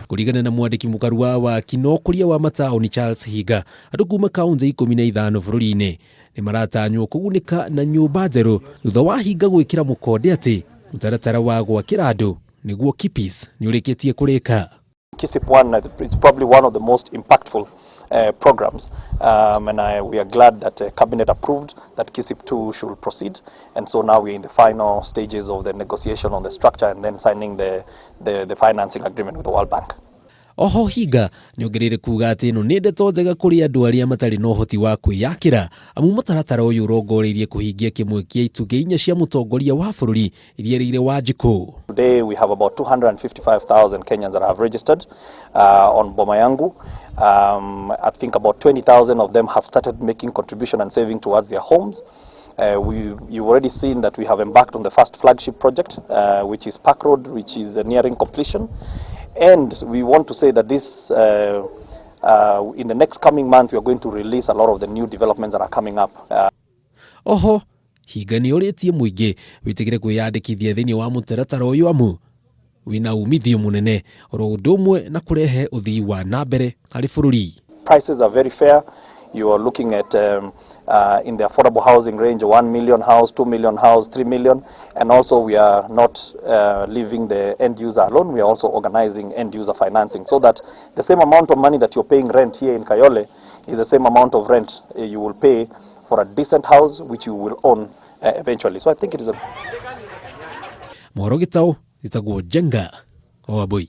Kurigana na mwandiki mukaru wa waki no kuria wa mataoni Charles Higa, andu kuma kaunti 15 bururi-ini ni maratanywo kugunika na nyumba njeru thutha wa Higa gwikira mukonde ati mutaratara wa gwakira andu niguo KIPIS ni urikitie kurika. KISIP 1 is probably one of the most impactful programs, and we are glad that Cabinet approved that KISIP 2 should proceed, and so now we're in the final stages of the negotiation on the structure and then signing the financing agreement with the World Bank. Oho Higa ni ongerere kuga ati no ni ndeto njega kuri andu aria matari no hoti wa kwiyakira amu mutaratara uyu urongoreirie kuhingia kimwe kia ituge inya cia mutongoria wa bururi iria rire Wanjiku. Today we have about 255,000 Kenyans that have registered on Boma Yangu. I think about 20,000 of them have started making contribution and saving towards their homes. You've already seen that we have embarked on the first flagship project, which is Park Road, which is nearing completion. And we want to say that this, in the next coming month, we are going to release a lot of the new developments that are coming up. Oho, Higa ni oritie muingi witigire kwiyandikithia thiini wa mutaratara uyu amu wina umithio munene oro undu umwe na kurehe uthii wa nambere hari bururi. Prices are very fair. You are looking at in the affordable housing range, 1 million house, 2 million house, 3 million, and also we are not leaving the end user alone. We are also organizing end user financing so that the same amount of money that you're paying rent here in Kayole is the same amount of rent you will pay for a decent house which you will own eventually. So I think it is a Moro gitau itagwo jenga o aboi.